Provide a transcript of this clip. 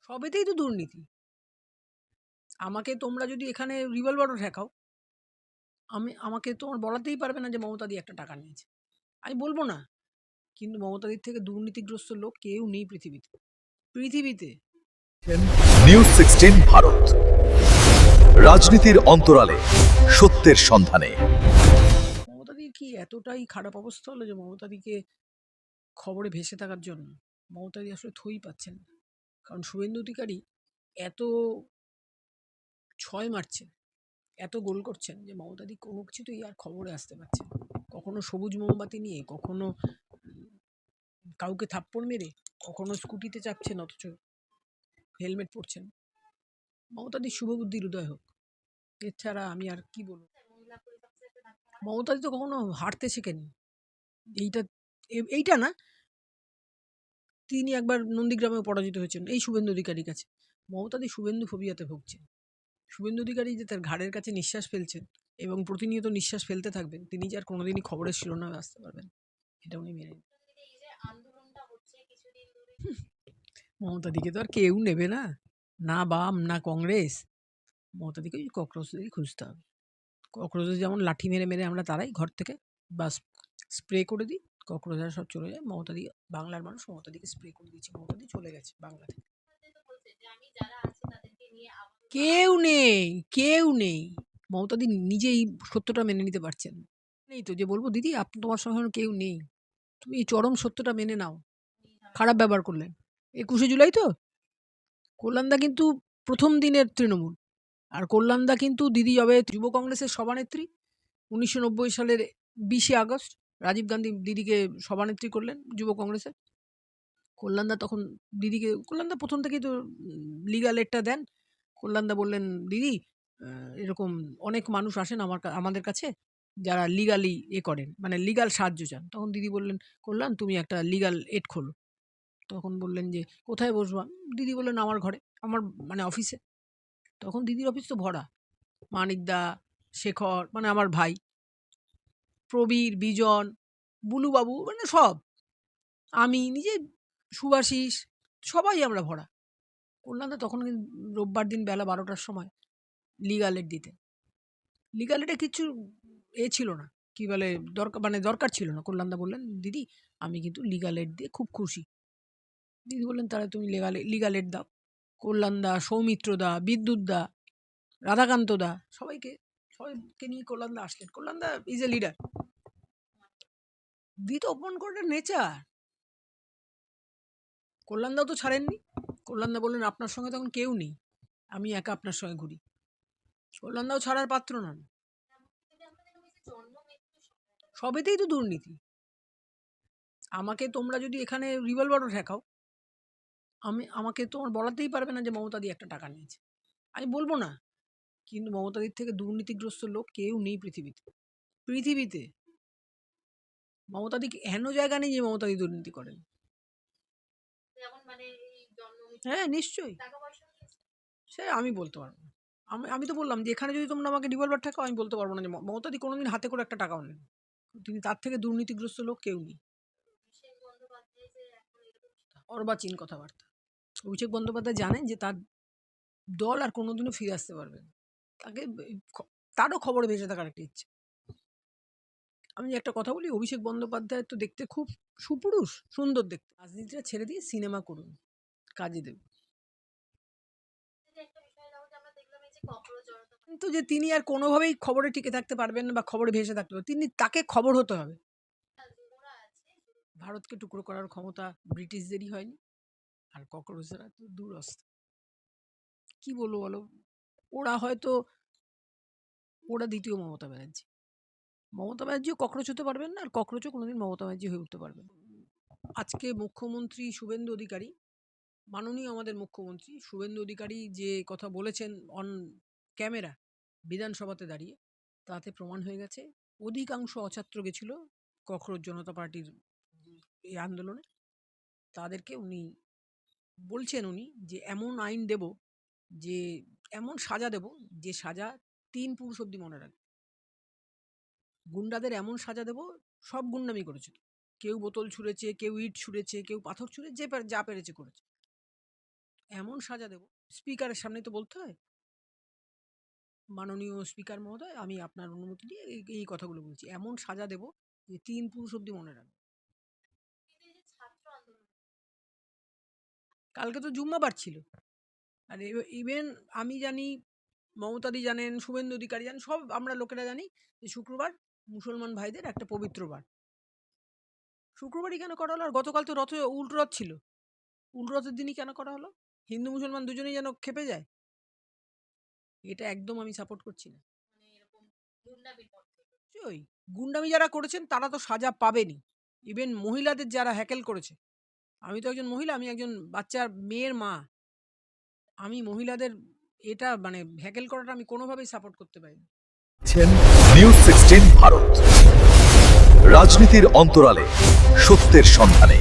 সবেতেই তো দুর্নীতি। আমাকে তোমরা যদি এখানে রিভলভারও ঠেকাও, আমাকে তোমার বলাতেই পারবে না যে মমতাদি একটা টাকা নিয়েছে। আমি বলবো না। কিন্তু মমতাদির থেকে দুর্নীতিগ্রস্ত লোক কেউ নেই পৃথিবীতে। পৃথিবীতে। নিউজ 16 ভারত, রাজনীতির অন্তরালে সত্যের সন্ধানে। মমতাদির কি এতটাই খারাপ অবস্থা হলো যে মমতাদিকে খবরে ভেসে থাকার জন্য মমতাদি আসলে থই পাচ্ছেন না। কারণ শুভেন্দু অধিকারী এত ছয় মারছেন, এত গোল করছেন যে মমতাদি কোনো কিছুতেই আর খবরে আসতে পারছে না। কখনো সবুজ মোমবাতি নিয়ে, কখনো কাউকে থাপ্পড় মেরে, কখনো স্কুটিতে চাপছেন অথচ হেলমেট পরছেন। মমতাদির শুভবুদ্ধির উদয় হোক। এছাড়া আমি আর কি বলবো। মমতাদি তো কখনো হারতে শেখেনি। এইটা এইটা না, তিনি একবার নন্দীগ্রামেও পরাজিত হয়েছেন এই শুভেন্দু অধিকারীর কাছে। মমতাদি শুভেন্দু ফোবিয়াতে ভুগছেন। শুভেন্দু অধিকারী যে তার ঘাড়ের কাছে নিঃশ্বাস ফেলছেন এবং প্রতিনিয়ত নিঃশ্বাস ফেলতে থাকবেন, তিনি যে আর কোনোদিনই খবরের শিরোনামে আসতে পারবেন এটা উনি মেনে নিন। মমতাদিকে তো আর কেউ নেবে না, না বাম না কংগ্রেস। মমতাদিকে ওই ককরোচদেরই খুঁজতে হবে। ককরোচে যেমন লাঠি মেরে মেরে আমরা তারাই ঘর থেকে বাস স্প্রে করে দিই, ককরোচরা সব চলে যায়। মমতাদি, বাংলার মানুষ মমতাদিকে স্প্রে করে দিচ্ছে, মমতাদি চলে গেছে বাংলা থেকে। কেউ নেই, কেউ নেই। মমতাদি নিজেই সত্যটা মেনে নিতে পারছেন না। নেই তো যে বলবো দিদি তোমার সঙ্গে এখন কেউ নেই, তুমি এই চরম সত্যটা মেনে নাও। খারাপ ব্যবহার করলেন 21শে জুলাই তো। কল্যাণদা কিন্তু প্রথম দিনের তৃণমূল, আর কল্যাণদা কিন্তু দিদি যবে যুব কংগ্রেসের সভানেত্রী 1990 সালের 20শে আগস্ট রাজীব গান্ধী দিদিকে সভানেত্রী করলেন যুব কংগ্রেসে। কল্যাণদা তখন দিদিকে, কল্যাণদা প্রথম থেকেই তো লিগাল এডটা দেন। কল্যাণদা বললেন, দিদি এরকম অনেক মানুষ আসেন আমাদের কাছে যারা লিগালি করেন, মানে লিগাল সাহায্য চান। তখন দিদি বললেন, কল্যাণ তুমি একটা লিগাল এড খোলো। তখন বললেন যে কোথায় বসবা? দিদি বললেন আমার ঘরে, আমার মানে অফিসে। তখন দিদির অফিস তো ভরা, মানিকদা, শেখর মানে আমার ভাই, প্রবীর, বিজন, বুলুবাবু মানে সব, আমি নিজে, সুভাষিস, সবাই আমরা ভরা। কল্যাণদা তখন কিন্তু রোববার দিন বেলা 12টার সময় লিগাল এড দিতেন। লিগাল এডে কিছু ছিল না, কি বলে দরকার, মানে দরকার ছিল না। কল্যাণদা বললেন, দিদি আমি কিন্তু লিগাল এড দিয়ে খুব খুশি। দিদি বললেন, তাহলে তুমি লিগাল এড দাও। কল্যাণদা, সৌমিত্রদা, বিদ্যুৎদা, রাধাকান্তদা, সবাইকে নিয়ে কল্যাণদা আসলেন। কল্যাণদা ইজ এ লিডার। দিদি তো ওপেন করে নেচার। কল্যাণদাও তো ছাড়েননি। কল্যাণদা বললেন, আপনার সঙ্গে তখন কেউ নেই, আমি একা আপনার সঙ্গে ঘুরি। কল্যাণদাও ছাড়ার পাত্র নন। সবেতেই তো দুর্নীতি। আমাকে তোমরা যদি এখানে রিভলভারও ঠেকাও, আমাকে তোমার বলাতেই পারবে না যে মমতাদি একটা টাকা নিয়েছে। আমি বলবো না। কিন্তু মমতাদির থেকে দুর্নীতিগ্রস্ত লোক কেউ নেই পৃথিবীতে। পৃথিবীতে। মমতাদি হেন জায়গা নেই যে মমতাদি দুর্নীতি করেন। হ্যাঁ নিশ্চয়ই, সে আমি বলতে পারবো না। আমি তো বললাম যে এখানে যদি তোমরা আমাকে রিভলভার ঠেকাও, আমি বলতে পারবো না যে মমতাদি কোনোদিন হাতে করে একটা টাকাও নেন। তিনি তার থেকে দুর্নীতিগ্রস্ত লোক কেউ নেই। অর্বাচীন কথাবার্তা। অভিষেক বন্দ্যোপাধ্যায় জানেন যে তার দল আর কোনোদিনও ফিরে আসতে পারবে না। তাকে তারও খবরে ভেসে থাকার একটা ইচ্ছে। আমি একটা কথা বলি, অভিষেক বন্দ্যোপাধ্যায় তো দেখতে খুব সুপুরুষ, সুন্দর দেখতে। রাজনীতিটা ছেড়ে দিয়ে সিনেমা করুন, কাজে দেবে। কিন্তু যে তিনি আর কোনোভাবেই খবরে টিকে থাকতে পারবেন না বা খবরে ভেসে থাকতে পারবেন, তাকে খবর হতে হবে। ভারতকে টুকরো করার ক্ষমতা ব্রিটিশদেরই হয়নি, আর ককরোচরা তো দূরস্থ। কি বলবো বলো, ওরা হয়তো ওরা দ্বিতীয় মমতা ব্যানার্জি। মমতা ব্যানার্জিও ককরোচ হতে পারবেন না, আর ককরোচও কোনোদিন মমতা ব্যানার্জি হয়ে উঠতে পারবেন। আজকে মুখ্যমন্ত্রী শুভেন্দু অধিকারী, মাননীয় আমাদের মুখ্যমন্ত্রী শুভেন্দু অধিকারী যে কথা বলেছেন অন ক্যামেরা বিধানসভাতে দাঁড়িয়ে, তাতে প্রমাণ হয়ে গেছে অধিকাংশ অছাত্র গেছিল ককরোচ জনতা পার্টির এই আন্দোলনে। তাদেরকে উনি বলছেন যে এমন আইন দেব, যে এমন সাজা দেব, যে সাজা 3 পুরুষ অব্দি মনে রাখবে। গুন্ডাদের এমন সাজা দেব, সব গুন্ডামি করেছে, কেউ বোতল ছুঁড়েছে, কেউ ইট ছুঁড়েছে, কেউ পাথর ছুঁড়ে, যা পেরেছে করেছে। এমন সাজা দেব, স্পিকারের সামনে তো বলতে হয়, মাননীয় স্পিকার মহোদয় আমি আপনার অনুমতি দিয়ে এই কথাগুলো বলছি, এমন সাজা দেব যে ৩ পুরুষ অব্দি মনে রাখবে। কালকে তো জুম্মাবার ছিল। আর ইভেন আমি জানি, মমতাদি জানেন, শুভেন্দু অধিকারী জানেন, সব আমরা লোকেরা জানি যে শুক্রবার মুসলমান ভাইদের একটা পবিত্র বার। শুক্রবারই কেন করা হলো? আর গতকাল তো উল্টো রথ ছিল, উল্টো রথের দিনই কেন করা হলো? হিন্দু মুসলমান দুজনেই যেন খেপে যায়। এটা একদম আমি সাপোর্ট করছি না। নিশ্চয়ই গুন্ডামি যারা করেছেন তারা তো সাজা পাবেনই। ইভেন মহিলাদের যারা হ্যাকেল করেছে, আমি তো একজন মহিলা, আমি একজন বাচ্চার মেয়ের মা, আমি মহিলাদের এটা মানে হ্যাকেল করাটা আমি কোনোভাবেই সাপোর্ট করতে পারি না। নিউজ 16 ভারত, রাজনীতির অন্তরালে সত্যের সন্ধানে।